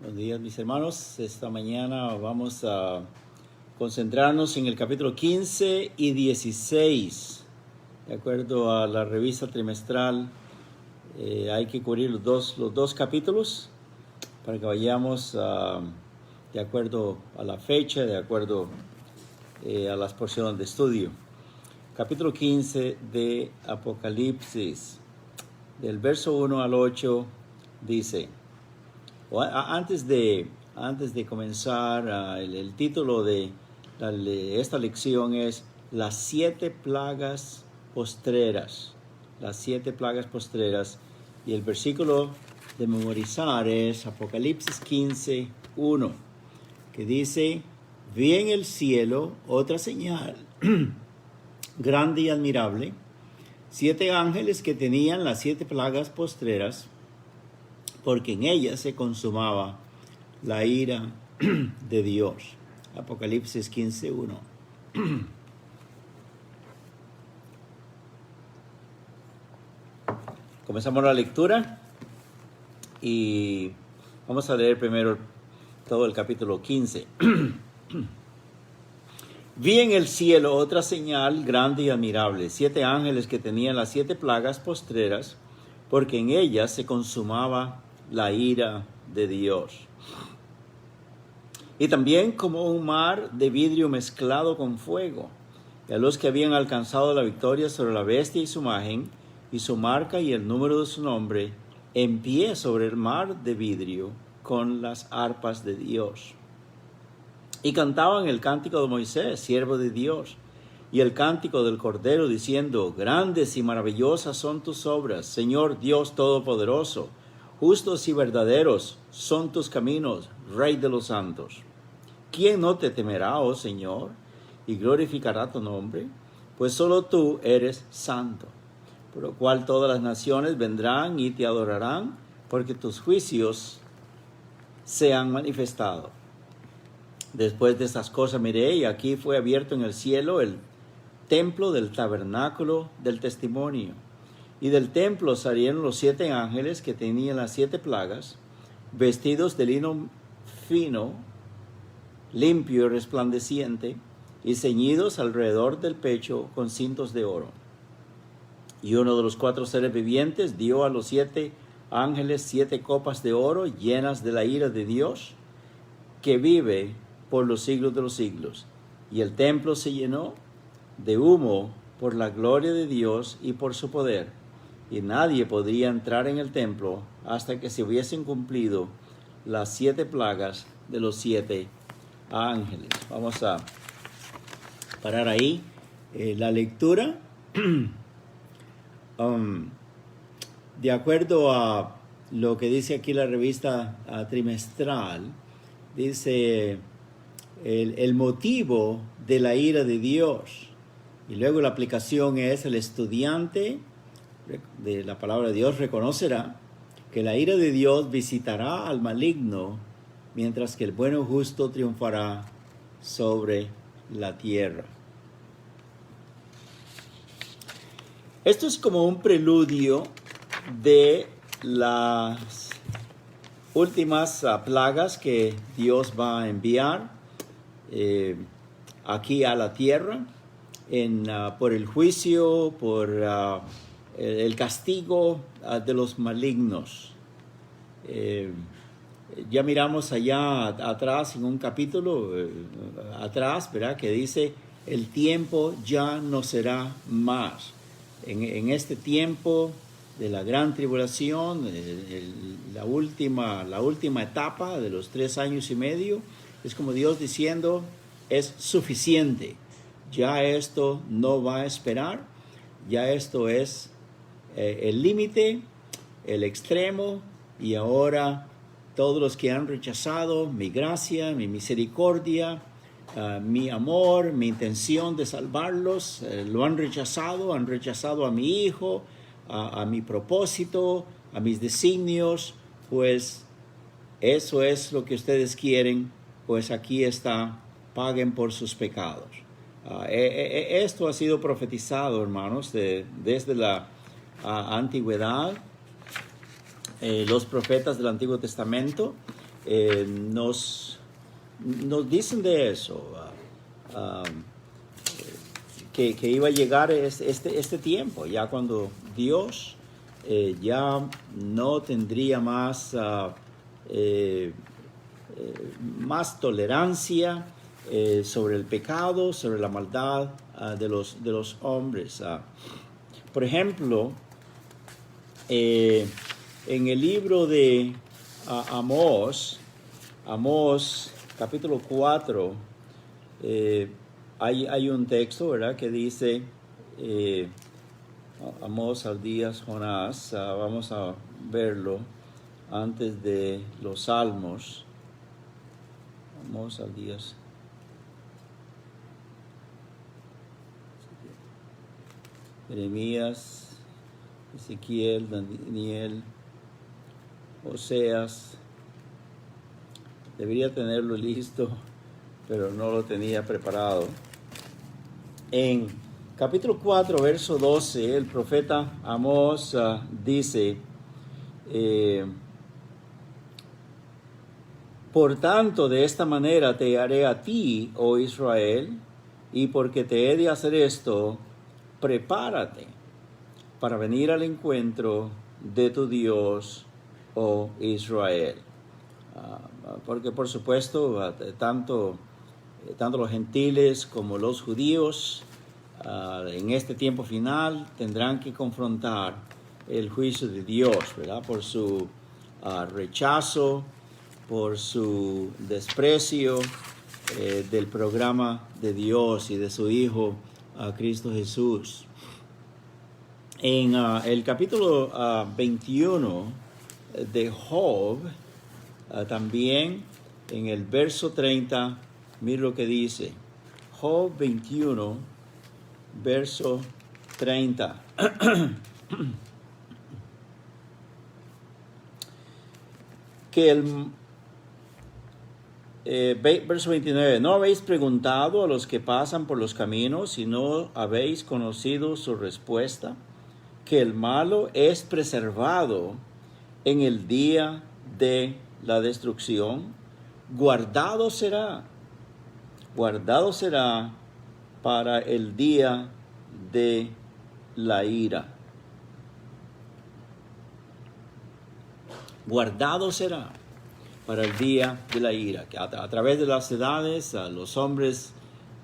Buenos días, mis hermanos. Esta mañana vamos a concentrarnos en el capítulo 15 y 16. De acuerdo a la revista trimestral, hay que cubrir los dos capítulos para que vayamos de acuerdo a la fecha, de acuerdo a las porciones de estudio. Capítulo 15 de Apocalipsis, del verso 1 al 8, dice... Antes de comenzar, el título de esta lección es Las 7 plagas postreras. Las 7 plagas postreras. Y el versículo de memorizar es Apocalipsis 15, 1, que dice: Vi en el cielo otra señal grande y admirable, 7 ángeles que tenían las 7 plagas postreras, porque en ella se consumaba la ira de Dios. Apocalipsis 15:1. Comenzamos la lectura y vamos a leer primero todo el capítulo 15. Vi en el cielo otra señal grande y admirable, 7 ángeles que tenían las 7 plagas postreras, porque en ellas se consumaba la ira de Dios. Y también como un mar de vidrio mezclado con fuego, y a los que habían alcanzado la victoria sobre la bestia y su imagen, y su marca y el número de su nombre, en pie sobre el mar de vidrio, con las arpas de Dios. Y cantaban el cántico de Moisés, siervo de Dios, y el cántico del Cordero, diciendo: Grandes y maravillosas son tus obras, Señor Dios Todopoderoso. Justos y verdaderos son tus caminos, Rey de los santos. ¿Quién no te temerá, oh Señor, y glorificará tu nombre? Pues solo tú eres santo, por lo cual todas las naciones vendrán y te adorarán, porque tus juicios se han manifestado. Después de estas cosas miré, y aquí fue abierto en el cielo el templo del tabernáculo del testimonio. Y del templo salieron los 7 ángeles que tenían las 7 plagas, vestidos de lino fino, limpio y resplandeciente, y ceñidos alrededor del pecho con cintos de oro. Y uno de los 4 seres vivientes dio a los 7 ángeles 7 copas de oro llenas de la ira de Dios, que vive por los siglos de los siglos. Y el templo se llenó de humo por la gloria de Dios y por su poder. Y nadie podría entrar en el templo hasta que se hubiesen cumplido las 7 plagas de los 7 ángeles. Vamos a parar ahí la lectura. De acuerdo a lo que dice aquí la revista trimestral, dice el motivo de la ira de Dios. Y luego la aplicación es: el estudiante de la palabra de Dios reconocerá que la ira de Dios visitará al maligno, mientras que el bueno justo triunfará sobre la tierra. Esto es como un preludio de las últimas plagas que Dios va a enviar aquí a la tierra por el juicio, por el castigo de los malignos. Ya miramos allá atrás en un capítulo atrás, ¿verdad?, que dice: el tiempo ya no será más. En este tiempo de la gran tribulación, la última etapa de los 3 años y medio, es como Dios diciendo: es suficiente. Ya esto no va a esperar. Ya esto es el límite, el extremo, y ahora todos los que han rechazado mi gracia, mi misericordia, mi amor, mi intención de salvarlos, lo han rechazado a mi Hijo, a mi propósito, a mis designios. Pues eso es lo que ustedes quieren, pues aquí está: paguen por sus pecados. Esto ha sido profetizado, hermanos, desde la antigüedad. Los profetas del Antiguo Testamento nos dicen de eso, que iba a llegar este tiempo, ya cuando Dios ya no tendría más tolerancia sobre el pecado, sobre la maldad de los hombres. Por ejemplo, en el libro de Amós, capítulo 4, hay un texto, ¿verdad?, que dice, Amós, Abdías, Jonás, vamos a verlo antes de los Salmos. Amós, Abdías, Jeremías, Ezequiel, Daniel, Oseas. Debería tenerlo listo, pero no lo tenía preparado. En capítulo 4, verso 12, el profeta Amós dice, por tanto, de esta manera te haré a ti, oh Israel, y porque te he de hacer esto, prepárate para venir al encuentro de tu Dios, oh Israel. Porque por supuesto, tanto los gentiles como los judíos en este tiempo final tendrán que confrontar el juicio de Dios, ¿verdad?, por su rechazo, por su desprecio del programa de Dios y de su Hijo Cristo Jesús. En el capítulo 21 de Job, también en el verso 30, mira lo que dice. Job 21, verso 30. Verso 29, ¿no habéis preguntado a los que pasan por los caminos y no habéis conocido su respuesta? Que el malo es preservado en el día de la destrucción, guardado será para el día de la ira. Guardado será para el día de la ira, que a través de las edades los hombres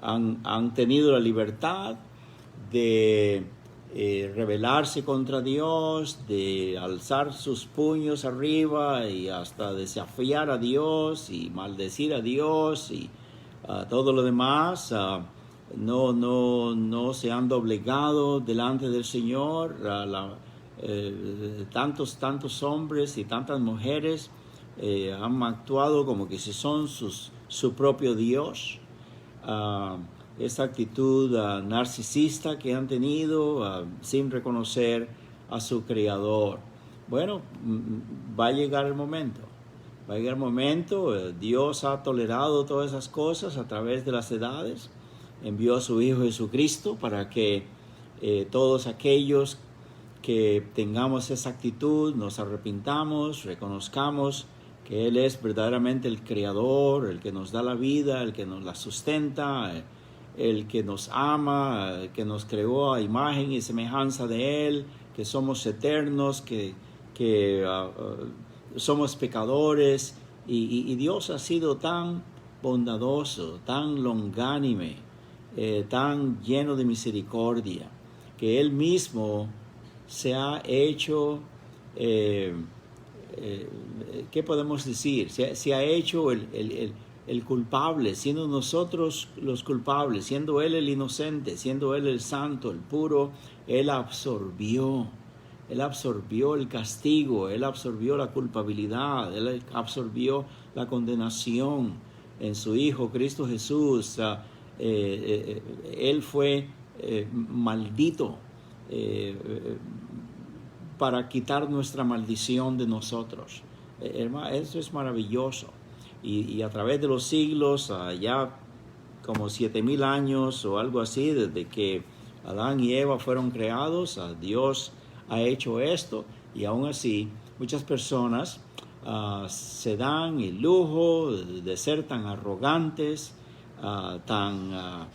han tenido la libertad de rebelarse contra Dios, de alzar sus puños arriba y hasta desafiar a Dios y maldecir a Dios y todo lo demás. No se han doblegado delante del Señor. Tantos hombres y tantas mujeres han actuado como que si son su propio Dios. Esa actitud narcisista que han tenido sin reconocer a su Creador. Bueno, va a llegar el momento. Dios ha tolerado todas esas cosas a través de las edades. Envió a su Hijo Jesucristo para que todos aquellos que tengamos esa actitud, nos arrepintamos, reconozcamos que Él es verdaderamente el Creador, el que nos da la vida, el que nos la sustenta, el que nos ama, el que nos creó a imagen y semejanza de Él, que somos eternos, que somos pecadores, y Dios ha sido tan bondadoso, tan longánime, tan lleno de misericordia, que Él mismo se ha hecho, ¿qué podemos decir? Se ha hecho el culpable, siendo nosotros los culpables, siendo Él el inocente, siendo Él el santo, el puro. Él absorbió el castigo, Él absorbió la culpabilidad, Él absorbió la condenación en su Hijo Cristo Jesús. Él fue maldito para quitar nuestra maldición de nosotros. Hermano, eso es maravilloso. Y a través de los siglos, ya como 7,000 años o algo así, desde que Adán y Eva fueron creados, Dios ha hecho esto, y aún así muchas personas se dan el lujo de ser tan arrogantes, tan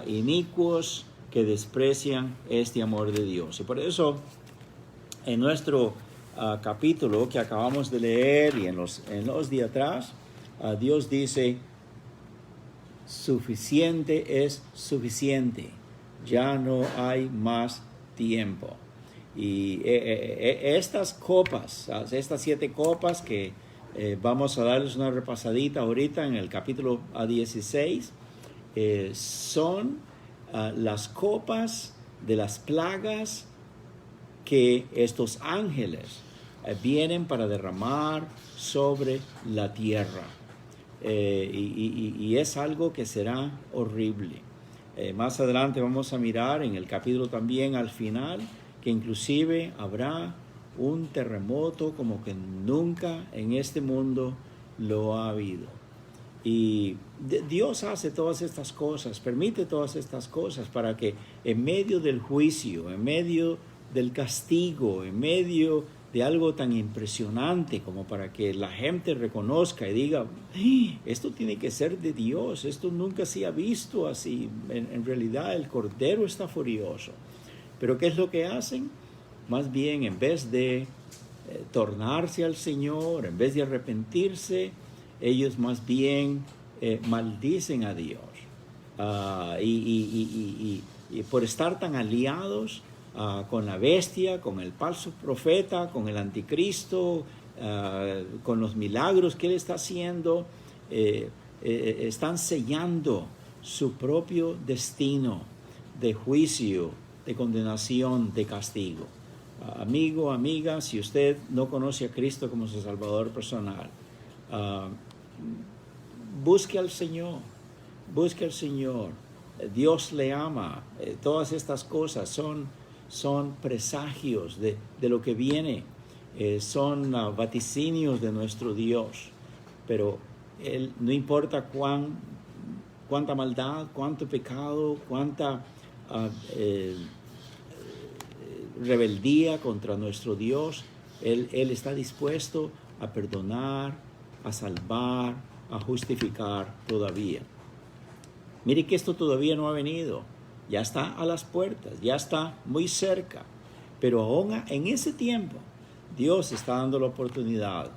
inicuos, que desprecian este amor de Dios. Y por eso en nuestro capítulo que acabamos de leer y en los de atrás, Dios dice: suficiente es suficiente, ya no hay más tiempo. Y estas copas, estas 7 copas que vamos a darles una repasadita ahorita en el capítulo 16, son las copas de las plagas que estos ángeles vienen para derramar sobre la tierra. Y es algo que será horrible. Más adelante vamos a mirar en el capítulo también al final que inclusive habrá un terremoto como que nunca en este mundo lo ha habido. Y Dios hace todas estas cosas, permite todas estas cosas para que en medio del juicio, en medio del castigo, en medio de algo tan impresionante como para que la gente reconozca y diga: esto tiene que ser de Dios, esto nunca se ha visto así, en realidad el Cordero está furioso. Pero ¿qué es lo que hacen? Más bien, en vez de tornarse al Señor, en vez de arrepentirse, ellos más bien maldicen a Dios. Y por estar tan aliados con la bestia, con el falso profeta, con el anticristo, con los milagros que él está haciendo, están sellando su propio destino de juicio, de condenación, de castigo. Amigo, amiga, si usted no conoce a Cristo como su Salvador personal, busque al Señor, busque al Señor. Dios le ama. Todas estas cosas son presagios de lo que viene, son vaticinios de nuestro Dios. Pero Él, no importa cuánta maldad, cuánto pecado, cuánta rebeldía contra nuestro Dios, Él está dispuesto a perdonar, a salvar, a justificar todavía. Mire que esto todavía no ha venido, ya está a las puertas, ya está muy cerca, pero aún en ese tiempo Dios está dando la oportunidad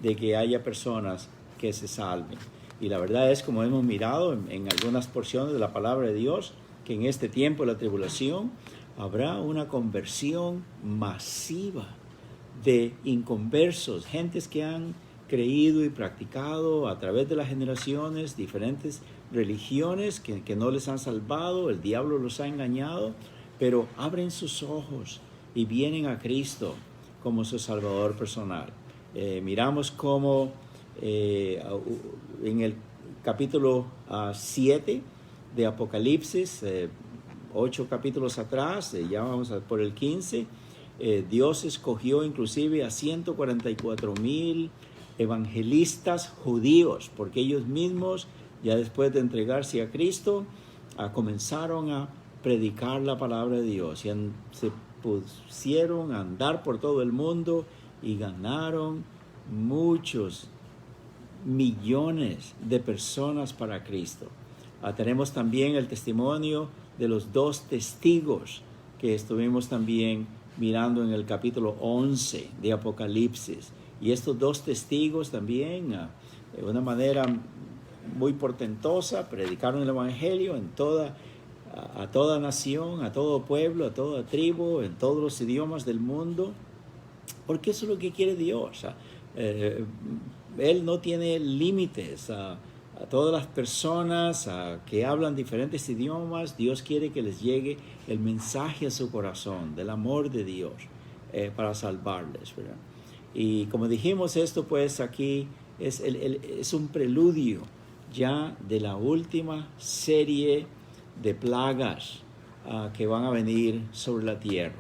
de que haya personas que se salven. Y la verdad es, como hemos mirado en algunas porciones de la palabra de Dios, que en este tiempo de la tribulación habrá una conversión masiva de inconversos, gentes que han creído y practicado a través de las generaciones diferentes religiones que no les han salvado, el diablo los ha engañado, pero abren sus ojos y vienen a Cristo como su Salvador personal. Miramos cómo en el capítulo 7 de Apocalipsis, 8 capítulos atrás, ya vamos por el 15, Dios escogió inclusive a 144,000 evangelistas judíos, porque ellos mismos, ya después de entregarse a Cristo, comenzaron a predicar la palabra de Dios y se pusieron a andar por todo el mundo y ganaron muchos millones de personas para Cristo. Tenemos también el testimonio de los 2 testigos que estuvimos también mirando en el capítulo 11 de Apocalipsis. Y estos 2 testigos también, de una manera muy portentosa, predicaron el Evangelio a toda nación, a todo pueblo, a toda tribu, en todos los idiomas del mundo, porque eso es lo que quiere Dios. Él no tiene límites a todas las personas que hablan diferentes idiomas. Dios quiere que les llegue el mensaje a su corazón del amor de Dios para salvarles, ¿verdad? Y como dijimos, esto pues aquí es un preludio ya de la última serie de plagas que van a venir sobre la tierra.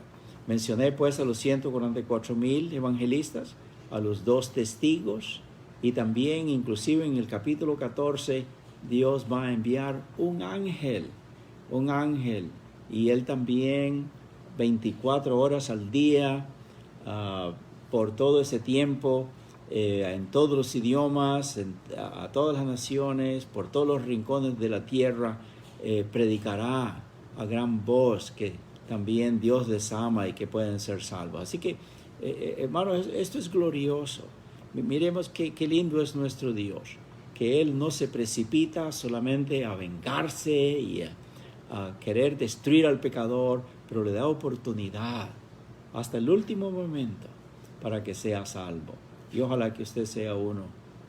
Mencioné pues a los 144,000 evangelistas, a los 2 testigos, y también inclusive en el capítulo 14 Dios va a enviar un ángel, y él también 24 horas al día, por todo ese tiempo, en todos los idiomas, a todas las naciones, por todos los rincones de la tierra, predicará a gran voz que también Dios les ama y que pueden ser salvos. Así que, hermanos, esto es glorioso. Miremos qué lindo es nuestro Dios, que Él no se precipita solamente a vengarse y a querer destruir al pecador, pero le da oportunidad hasta el último momento para que sea salvo. Y ojalá que usted sea uno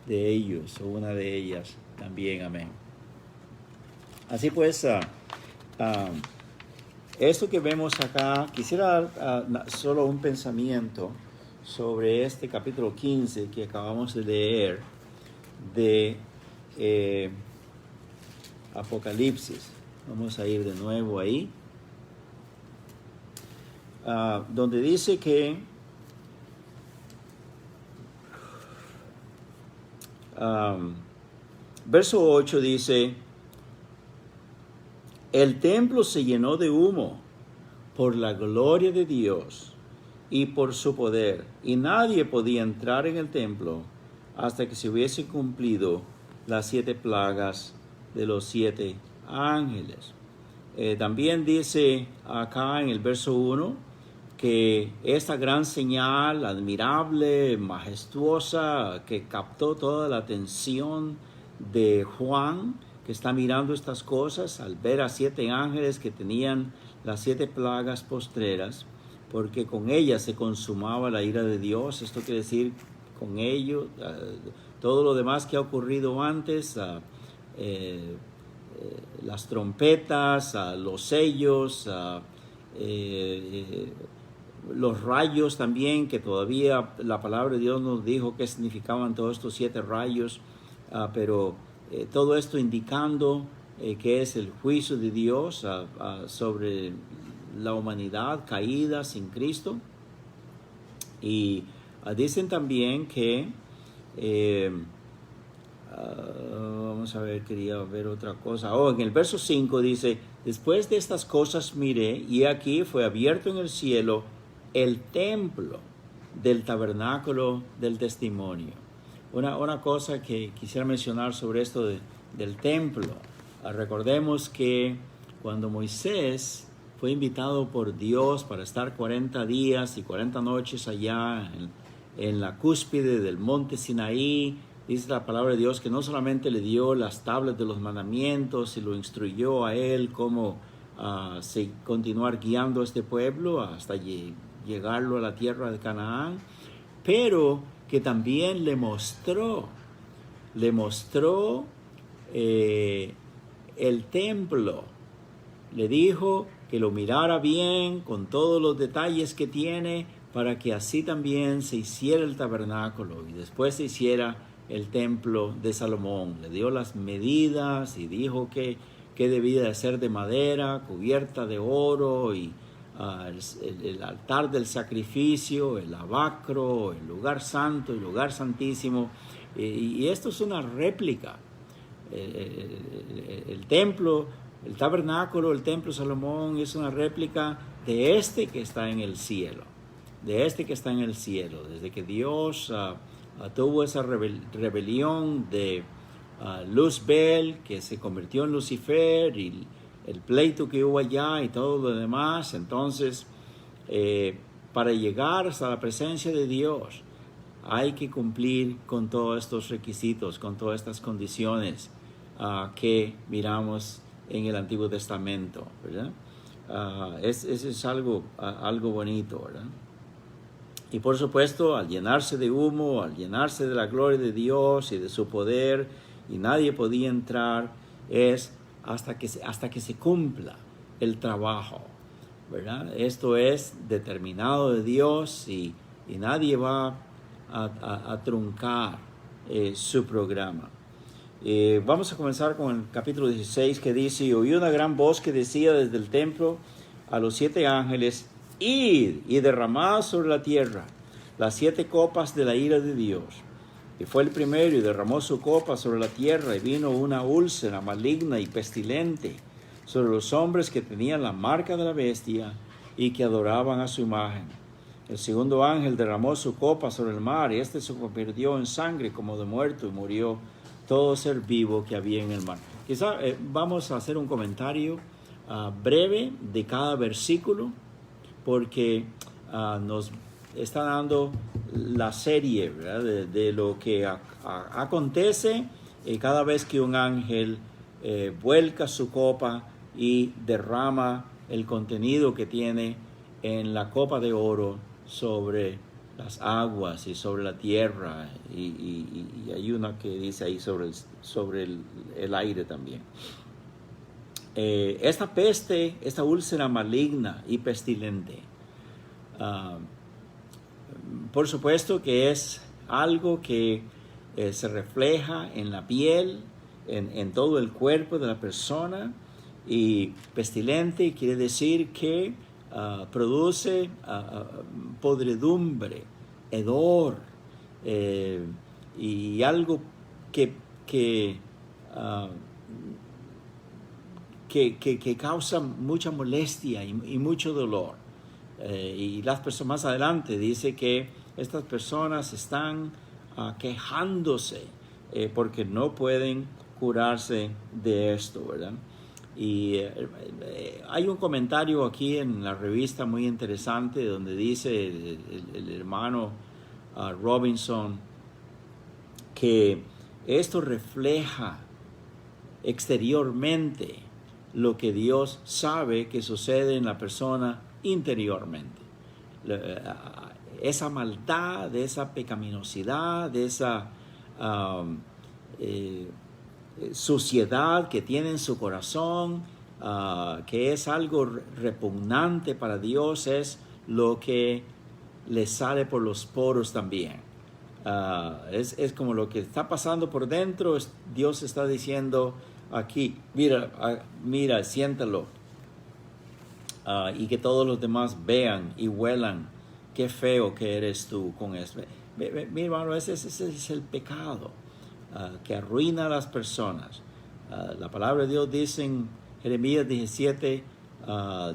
de ellos o una de ellas también. Amén. Así pues, esto que vemos acá, quisiera dar solo un pensamiento sobre este capítulo 15 que acabamos de leer de Apocalipsis. Vamos a ir de nuevo ahí, donde dice que verso 8 dice: el templo se llenó de humo por la gloria de Dios y por su poder, y nadie podía entrar en el templo hasta que se hubiesen cumplido las 7 plagas de los 7 ángeles. También dice acá en el verso 1 que esta gran señal admirable, majestuosa, que captó toda la atención de Juan, que está mirando estas cosas al ver a 7 ángeles que tenían las 7 plagas postreras, porque con ellas se consumaba la ira de Dios. Esto quiere decir, con ello, todo lo demás que ha ocurrido antes, las trompetas, los sellos, los rayos también, que todavía la palabra de Dios nos dijo qué significaban todos estos 7 rayos, pero todo esto indicando que es el juicio de Dios sobre la humanidad caída sin Cristo. Y dicen también que vamos a ver, quería ver otra cosa. En el verso 5 dice: después de estas cosas miré, y aquí fue abierto en el cielo el templo del tabernáculo del testimonio. Una cosa que quisiera mencionar sobre esto del templo. Recordemos que cuando Moisés fue invitado por Dios para estar 40 días y 40 noches allá en la cúspide del monte Sinaí, dice la palabra de Dios que no solamente le dio las tablas de los mandamientos y lo instruyó a él cómo continuar guiando a este pueblo hasta llegarlo a la tierra de Canaán, pero que también le mostró el templo. Le dijo que lo mirara bien con todos los detalles que tiene, para que así también se hiciera el tabernáculo y después se hiciera el templo de Salomón. Le dio las medidas y dijo que debía de ser de madera, cubierta de oro, y el altar del sacrificio, el lavacro, el lugar santo, el lugar santísimo. Y esto es una réplica. El templo, el tabernáculo, el templo de Salomón es una réplica de este que está en el cielo. Desde que Dios tuvo esa rebelión de Luzbel, que se convirtió en Lucifer, y el pleito que hubo allá y todo lo demás, entonces para llegar hasta la presencia de Dios hay que cumplir con todos estos requisitos, con todas estas condiciones que miramos en el Antiguo Testamento, ¿verdad? Es algo bonito, ¿verdad? Y por supuesto, al llenarse de humo, al llenarse de la gloria de Dios y de su poder, y nadie podía entrar, es hasta que se cumpla el trabajo, ¿verdad? Esto es determinado de Dios, y nadie va a truncar su programa. Vamos a comenzar con el capítulo 16, que dice: y oí una gran voz que decía desde el templo a los 7 ángeles: id y derramad sobre la tierra las 7 copas de la ira de Dios. Y fue el primero y derramó su copa sobre la tierra, y vino una úlcera maligna y pestilente sobre los hombres que tenían la marca de la bestia y que adoraban a su imagen. El segundo ángel derramó su copa sobre el mar y este se convirtió en sangre como de muerto y murió todo ser vivo que había en el mar. Quizá vamos a hacer un comentario breve de cada versículo porque nos está dando la serie, ¿verdad? De lo que acontece cada vez que un ángel vuelca su copa y derrama el contenido que tiene en la copa de oro sobre las aguas y sobre la tierra y hay una que dice ahí sobre el aire también. Esta peste, esta úlcera maligna y pestilente, por supuesto que es algo que se refleja en la piel, en todo el cuerpo de la persona, y pestilente quiere decir que produce podredumbre, hedor, y algo que causa mucha molestia y mucho dolor. Y las personas más adelante dice que estas personas están quejándose porque no pueden curarse de esto, ¿verdad? Y hay un comentario aquí en la revista muy interesante donde dice el hermano Robinson que esto refleja exteriormente lo que Dios sabe que sucede en la persona interiormente. Esa maldad, esa pecaminosidad, esa suciedad que tiene en su corazón, que es algo repugnante para Dios, es lo que le sale por los poros también. Es como lo que está pasando por dentro. Dios está diciendo aquí, mira, siéntalo, y que todos los demás vean y huelan qué feo que eres tú con eso. Mi hermano, ese es el pecado que arruina a las personas. La palabra de Dios dice en Jeremías 17,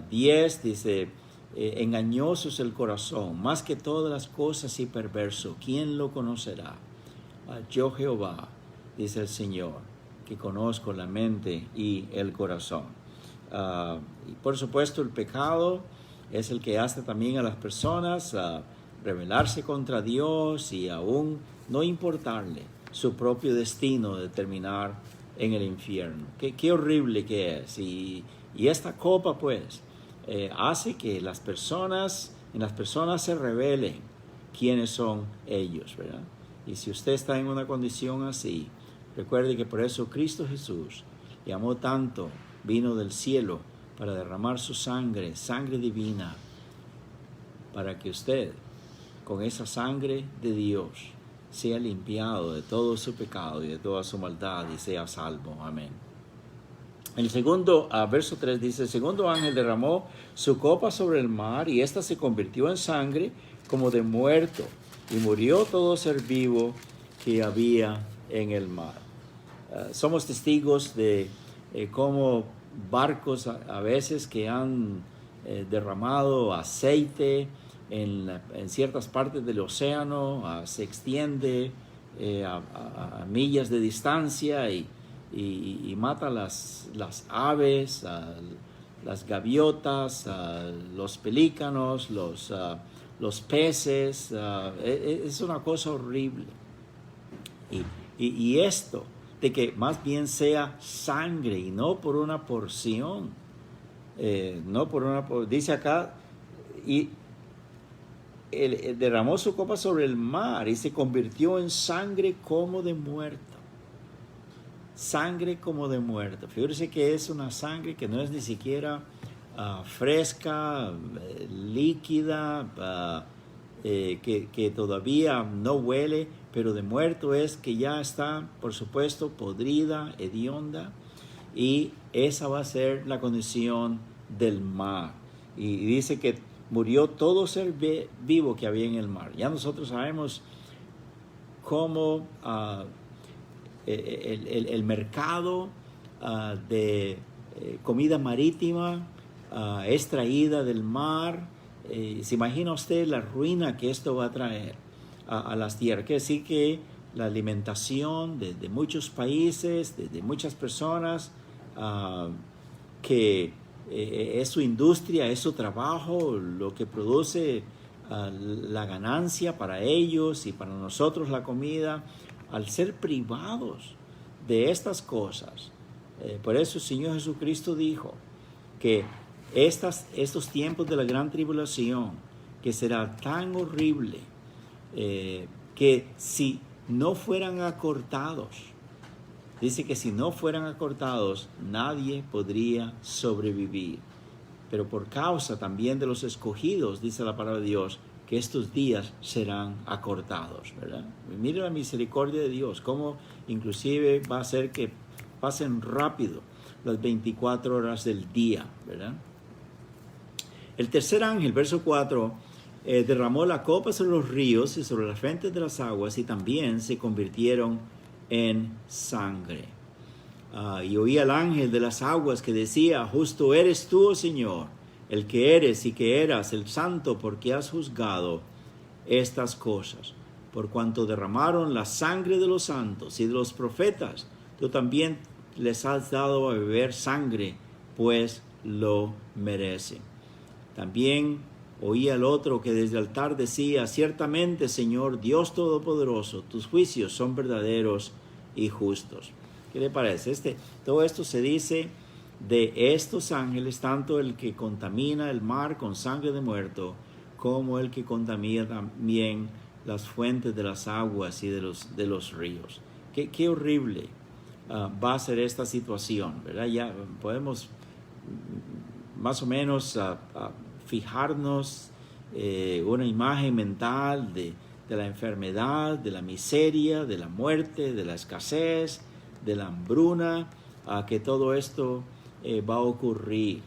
10, dice, engañoso es el corazón, más que todas las cosas y perverso, ¿quién lo conocerá? Yo Jehová, dice el Señor, que conozco la mente y el corazón. Y por supuesto el pecado es el que hace también a las personas rebelarse contra Dios y aún no importarle su propio destino de terminar en el infierno. Qué horrible que es. Y esta copa pues hace que en las personas se revelen quiénes son ellos, ¿verdad? Y si usted está en una condición así, recuerde que por eso Cristo Jesús le amó tanto, vino del cielo para derramar su sangre, sangre divina, para que usted, con esa sangre de Dios, sea limpiado de todo su pecado y de toda su maldad y sea salvo. Amén. El segundo, verso 3 dice, el segundo ángel derramó su copa sobre el mar y ésta se convirtió en sangre como de muerto y murió todo ser vivo que había en el mar. Somos testigos de cómo barcos a veces que han derramado aceite en ciertas partes del océano, se extiende a millas de distancia y mata las aves, las gaviotas, los pelícanos, los peces. Es una cosa horrible. Y esto de que más bien sea sangre y no por una porción, dice acá, y derramó su copa sobre el mar y se convirtió en sangre como de muerto. Sangre como de muerto. Fíjese que es una sangre que no es ni siquiera fresca, líquida, que todavía no huele, pero de muerto es que ya está, por supuesto, podrida, hedionda, y esa va a ser la condición del mar. Y dice que murió todo ser vivo que había en el mar. Ya nosotros sabemos cómo el mercado de comida marítima es traída del mar ¿Se imagina usted la ruina que esto va a traer a las tierras? Quiere decir que la alimentación de muchos países, de muchas personas, que es su industria, es su trabajo, lo que produce la ganancia para ellos y para nosotros la comida, al ser privados de estas cosas. Por eso el Señor Jesucristo dijo que estos tiempos de la gran tribulación, que será tan horrible, que si no fueran acortados, dice que si no fueran acortados, nadie podría sobrevivir. Pero por causa también de los escogidos, dice la palabra de Dios, que estos días serán acortados, ¿verdad? Mire la misericordia de Dios, cómo inclusive va a hacer que pasen rápido las 24 horas del día, ¿verdad? El tercer ángel, verso 4, derramó la copa sobre los ríos y sobre las fuentes de las aguas, y también se convirtieron en sangre. Y oí al ángel de las aguas que decía: justo eres tú, oh Señor, el que eres y que eras el santo, porque has juzgado estas cosas. Por cuanto derramaron la sangre de los santos y de los profetas, tú también les has dado a beber sangre, pues lo merecen. También oí al otro que desde el altar decía: ciertamente, Señor Dios Todopoderoso, tus juicios son verdaderos y justos. ¿Qué le parece? Todo esto se dice de estos ángeles, tanto el que contamina el mar con sangre de muerto, como el que contamina también las fuentes de las aguas y de los ríos. Qué horrible va a ser esta situación, ¿verdad? Ya podemos más o menos fijarnos una imagen mental de la enfermedad, de la miseria, de la muerte, de la escasez, de la hambruna, que todo esto va a ocurrir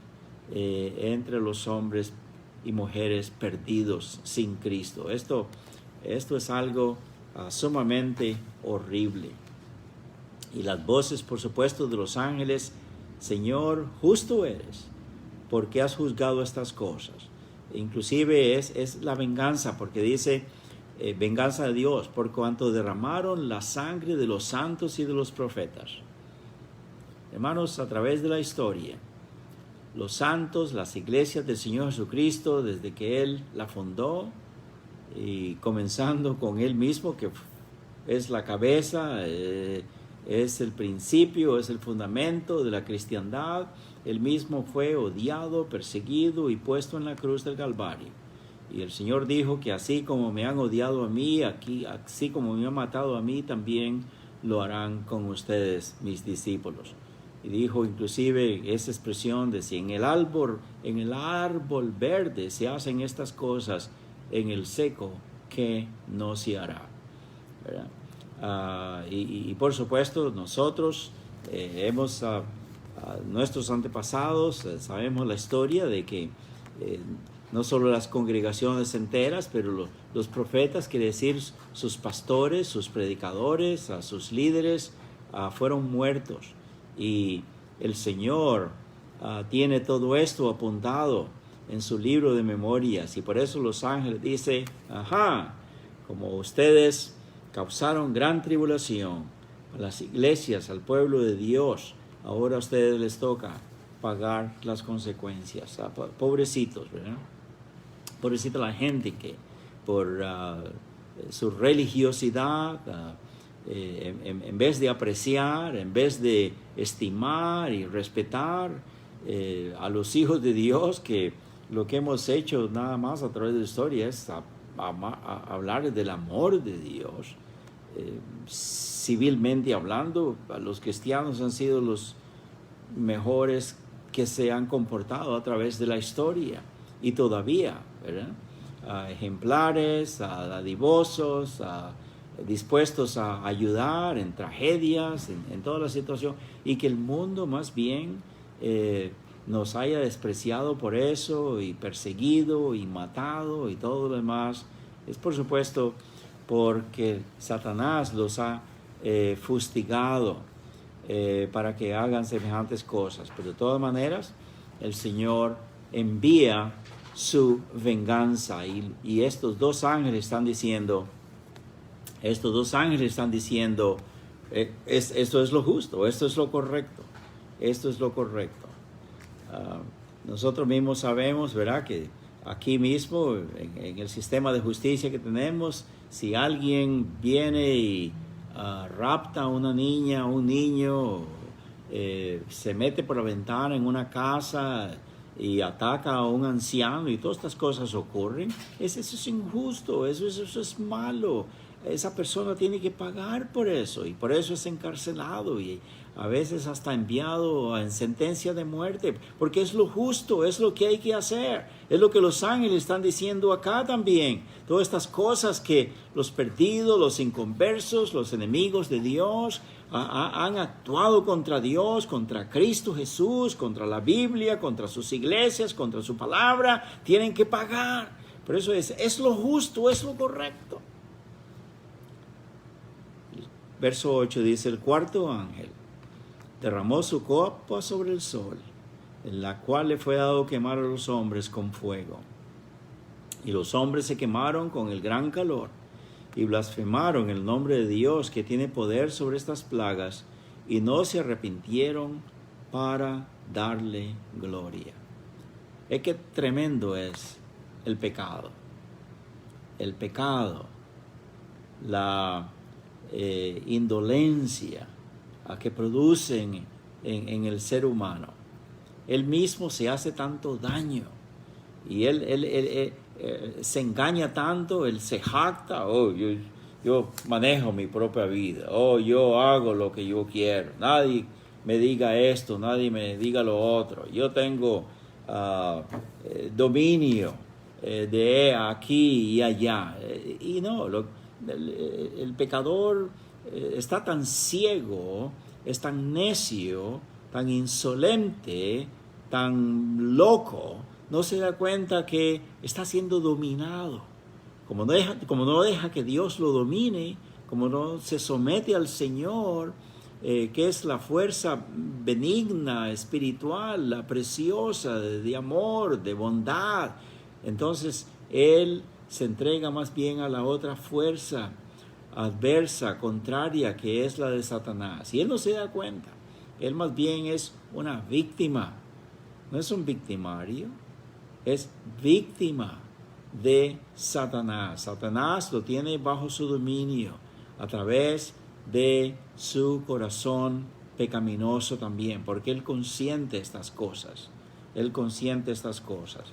entre los hombres y mujeres perdidos sin Cristo. Esto es algo sumamente horrible. Y las voces, por supuesto, de los ángeles: Señor, justo eres, porque has juzgado estas cosas. Inclusive es la venganza, porque dice venganza de Dios, por cuanto derramaron la sangre de los santos y de los profetas. Hermanos, a través de la historia, los santos, las iglesias del Señor Jesucristo, desde que Él la fundó, y comenzando con Él mismo, que es la cabeza, es el principio, es el fundamento de la cristiandad. Él mismo fue odiado, perseguido y puesto en la cruz del Calvario. Y el Señor dijo que así como me han odiado a mí, así como me han matado a mí, también lo harán con ustedes, mis discípulos. Y dijo inclusive esa expresión de: si en el árbol verde se hacen estas cosas, en el seco, ¿qué no se hará? ¿Verdad? Y por supuesto nosotros nuestros antepasados, sabemos la historia de que no solo las congregaciones enteras, pero los profetas, quiere decir sus pastores, sus predicadores, sus líderes, fueron muertos. Y el Señor tiene todo esto apuntado en su libro de memorias, y por eso los ángeles dicen: como ustedes causaron gran tribulación a las iglesias, al pueblo de Dios, ahora a ustedes les toca pagar las consecuencias. Pobrecitos, ¿verdad? Pobrecita la gente que por su religiosidad, en vez de apreciar, en vez de estimar y respetar a los hijos de Dios, que lo que hemos hecho nada más a través de la historia es hablar del amor de Dios. Civilmente hablando, los cristianos han sido los mejores que se han comportado a través de la historia, y todavía, ¿verdad? Ejemplares, dadivosos, dispuestos a ayudar en tragedias, en toda la situación, y que el mundo más bien nos haya despreciado por eso, y perseguido y matado y todo lo demás. Es por supuesto porque Satanás los ha fustigado para que hagan semejantes cosas. Pero de todas maneras, el Señor envía su venganza. Y estos dos ángeles están diciendo, esto es lo justo, esto es lo correcto, esto es lo correcto. Nosotros mismos sabemos, ¿verdad?, que aquí mismo, en el sistema de justicia que tenemos, si alguien viene y rapta a una niña, un niño, se mete por la ventana en una casa y ataca a un anciano y todas estas cosas ocurren, eso es injusto, eso es malo. Esa persona tiene que pagar por eso y por eso es encarcelado y a veces hasta enviado en sentencia de muerte, porque es lo justo, es lo que hay que hacer, es lo que los ángeles están diciendo acá también. Todas estas cosas que los perdidos, los inconversos, los enemigos de Dios han actuado contra Dios, contra Cristo Jesús, contra la Biblia, contra sus iglesias, contra su palabra, tienen que pagar. Por eso es lo justo, es lo correcto. Verso 8 dice, el cuarto ángel derramó su copa sobre el sol, en la cual le fue dado quemar a los hombres con fuego. Y los hombres se quemaron con el gran calor y blasfemaron el nombre de Dios que tiene poder sobre estas plagas y no se arrepintieron para darle gloria. Qué tremendo es el pecado. El pecado, la indolencia que producen en el ser humano. Él mismo se hace tanto daño y él se engaña tanto, él se jacta, yo manejo mi propia vida, yo hago lo que yo quiero, nadie me diga esto, nadie me diga lo otro, yo tengo dominio de aquí y allá. Y no, el pecador está tan ciego, es tan necio, tan insolente, tan loco, no se da cuenta que está siendo dominado. Como no deja que Dios lo domine, como no se somete al Señor, que es la fuerza benigna, espiritual, la preciosa, de amor, de bondad, entonces él se entrega más bien a la otra fuerza adversa, contraria, que es la de Satanás. Y él no se da cuenta. Él más bien es una víctima. No es un victimario, es víctima de Satanás. Satanás lo tiene bajo su dominio a través de su corazón pecaminoso también, porque él consiente estas cosas. Él consiente estas cosas.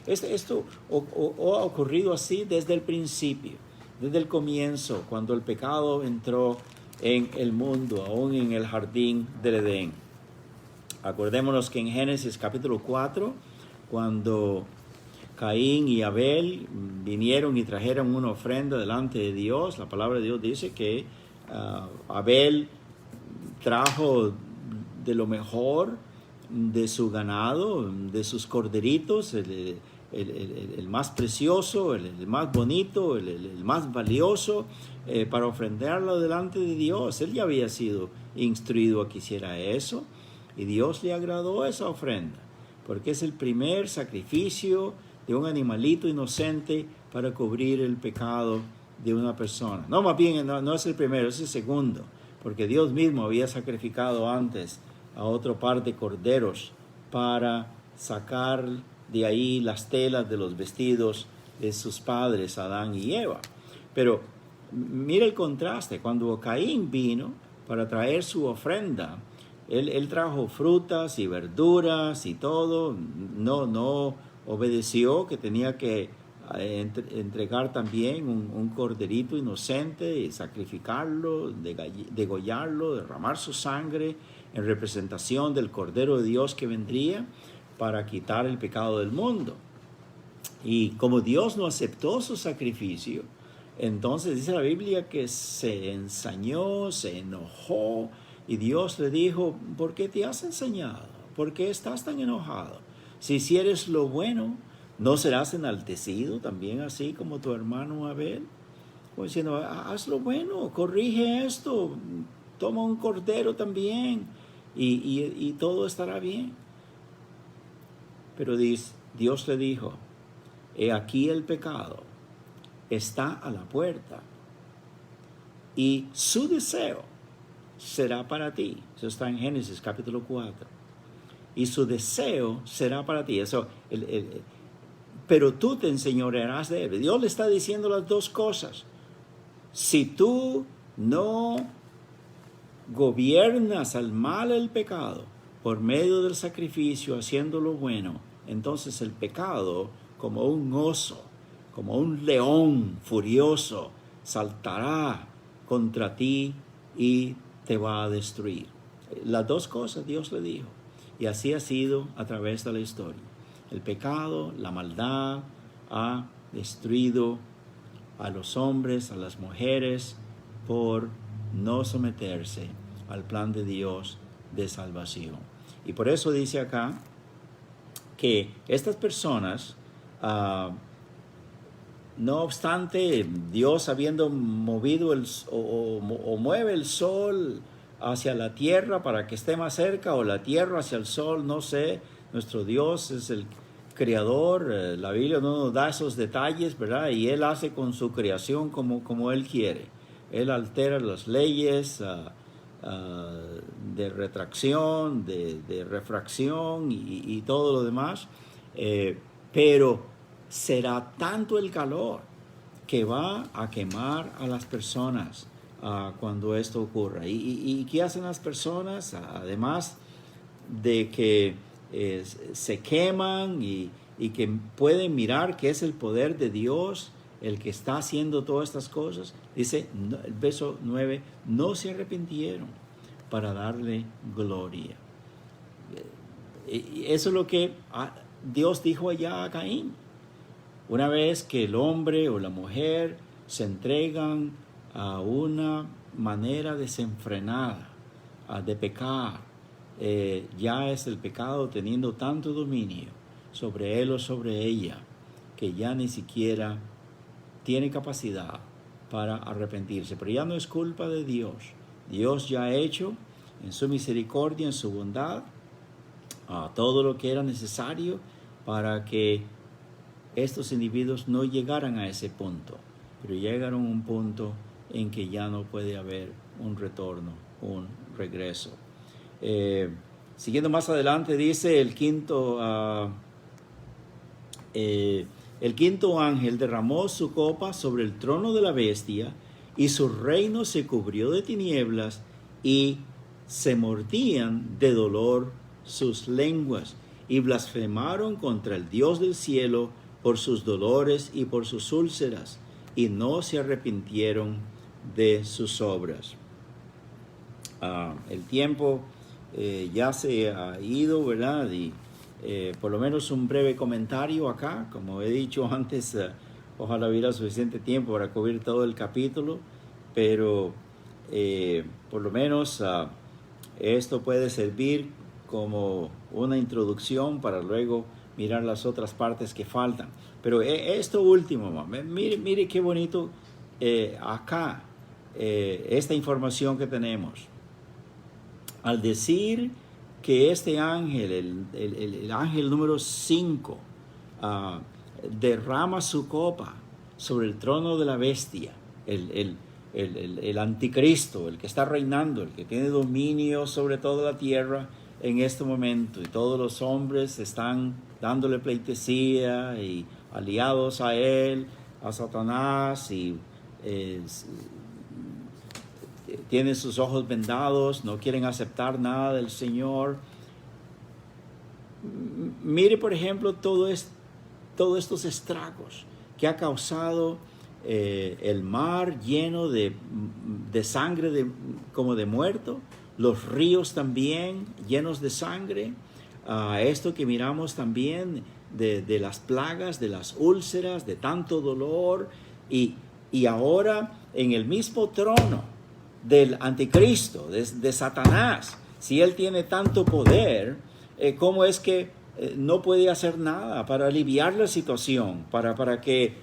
Esto ha ocurrido así desde el principio, desde el comienzo, cuando el pecado entró en el mundo, aún en el jardín del Edén. Acordémonos que en Génesis capítulo 4, cuando Caín y Abel vinieron y trajeron una ofrenda delante de Dios, la palabra de Dios dice que Abel trajo de lo mejor de su ganado, de sus corderitos, el más precioso, el más bonito, el más valioso, para ofrendarlo delante de Dios. Él ya había sido instruido a que hiciera eso, y Dios le agradó esa ofrenda, porque es el primer sacrificio de un animalito inocente para cubrir el pecado de una persona. No, más bien, no es el primero, es el segundo, porque Dios mismo había sacrificado antes a otro par de corderos para sacar de ahí las telas de los vestidos de sus padres, Adán y Eva. Pero mira el contraste. Cuando Caín vino para traer su ofrenda, él trajo frutas y verduras y todo. No obedeció que tenía que entregar también un corderito inocente y sacrificarlo, degollarlo, derramar su sangre en representación del Cordero de Dios que vendría para quitar el pecado del mundo. Y como Dios no aceptó su sacrificio, entonces dice la Biblia que se ensañó, se enojó, y Dios le dijo: ¿por qué te has ensañado? ¿Por qué estás tan enojado? Si hicieres lo bueno, ¿no serás enaltecido también así como tu hermano Abel? Como diciendo: haz lo bueno, corrige esto, toma un cordero también, y todo estará bien. Pero Dios le dijo, he aquí el pecado está a la puerta y su deseo será para ti. Eso está en Génesis capítulo 4. Y su deseo será para ti. Eso, pero tú te enseñorearás de él. Dios le está diciendo las dos cosas. Si tú no gobiernas al mal el pecado por medio del sacrificio, haciendo lo bueno, entonces el pecado, como un oso, como un león furioso, saltará contra ti y te va a destruir. Las dos cosas Dios le dijo. Y así ha sido a través de la historia. El pecado, la maldad, ha destruido a los hombres, a las mujeres, por no someterse al plan de Dios de salvación. Y por eso dice acá que estas personas, no obstante, Dios habiendo movido o mueve el sol hacia la tierra para que esté más cerca, o la tierra hacia el sol, no sé, nuestro Dios es el creador, la Biblia no nos da esos detalles, ¿verdad? Y Él hace con su creación como Él quiere. Él altera las leyes de retracción, de refracción y todo lo demás, pero será tanto el calor que va a quemar a las personas cuando esto ocurra. ¿Y qué hacen las personas? Además de que se queman y que pueden mirar que es el poder de Dios el que está haciendo todas estas cosas, dice el verso 9, no se arrepintieron para darle gloria. Y eso es lo que Dios dijo allá a Caín. Una vez que el hombre o la mujer se entregan a una manera desenfrenada de pecar, ya es el pecado teniendo tanto dominio sobre él o sobre ella que ya ni siquiera tiene capacidad para arrepentirse. Pero ya no es culpa de Dios. Dios ya ha hecho en su misericordia, en su bondad, todo lo que era necesario para que estos individuos no llegaran a ese punto, pero llegaron a un punto en que ya no puede haber un retorno, un regreso. Siguiendo más adelante dice el quinto ángel derramó su copa sobre el trono de la bestia y su reino se cubrió de tinieblas y se mordían de dolor sus lenguas y blasfemaron contra el Dios del cielo por sus dolores y por sus úlceras, y no se arrepintieron de sus obras. El tiempo ya se ha ido, ¿verdad? Y por lo menos un breve comentario acá, como he dicho antes, ojalá hubiera suficiente tiempo para cubrir todo el capítulo, pero por lo menos esto puede servir como una introducción para luego mirar las otras partes que faltan. Pero esto último, mire qué bonito acá, esta información que tenemos. Al decir que este ángel, el ángel número 5, derrama su copa sobre el trono de la bestia, el anticristo, el que está reinando, el que tiene dominio sobre toda la tierra en este momento, y todos los hombres están dándole pleitesía y aliados a él, a Satanás, y tienen sus ojos vendados, no quieren aceptar nada del Señor. Mire, por ejemplo, todos estos estragos que ha causado el mar lleno de sangre como de muerto, los ríos también llenos de sangre, esto que miramos también de las plagas, de las úlceras, de tanto dolor, y ahora en el mismo trono del anticristo, de Satanás, si él tiene tanto poder, ¿cómo es que no puede hacer nada para aliviar la situación, para que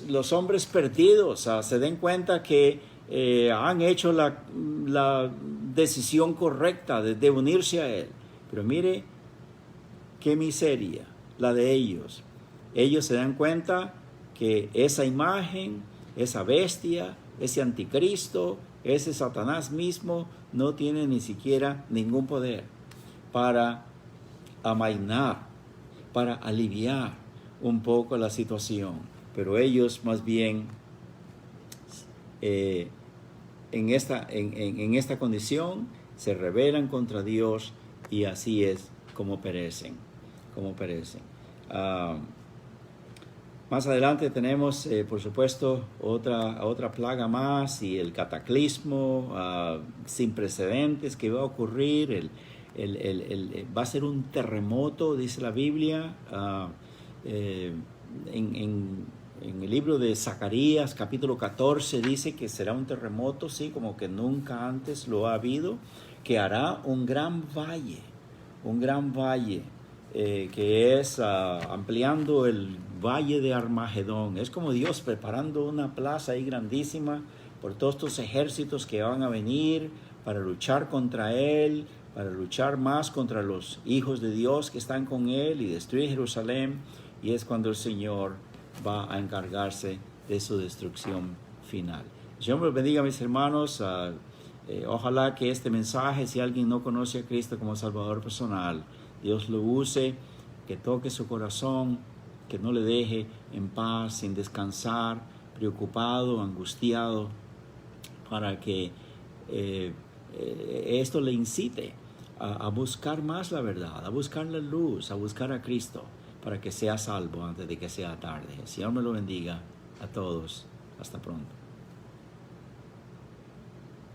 los hombres perdidos se den cuenta que han hecho la decisión correcta de unirse a él? Pero mire qué miseria la de ellos. Ellos se dan cuenta que esa imagen, esa bestia, ese anticristo, ese Satanás mismo, no tiene ni siquiera ningún poder para amainar, para aliviar un poco la situación. Pero ellos más bien en esta condición se rebelan contra Dios, y así es como perecen. Más adelante tenemos, por supuesto, otra plaga más, y el cataclismo sin precedentes que va a ocurrir. Va a ser un terremoto, dice la Biblia. En el libro de Zacarías, capítulo 14, dice que será un terremoto, sí, como que nunca antes lo ha habido, que hará un gran valle, que es ampliando el valle de Armagedón. Es como Dios preparando una plaza ahí grandísima por todos estos ejércitos que van a venir para luchar contra Él, para luchar más contra los hijos de Dios que están con Él y destruir Jerusalén. Y es cuando el Señor va a encargarse de su destrucción final. El Señor me bendiga, mis hermanos. Ojalá que este mensaje, si alguien no conoce a Cristo como Salvador personal, Dios lo use, que toque su corazón, que no le deje en paz, sin descansar, preocupado, angustiado, para que esto le incite a buscar más la verdad, a buscar la luz, a buscar a Cristo, para que sea salvo antes de que sea tarde. El Señor me lo bendiga a todos. Hasta pronto.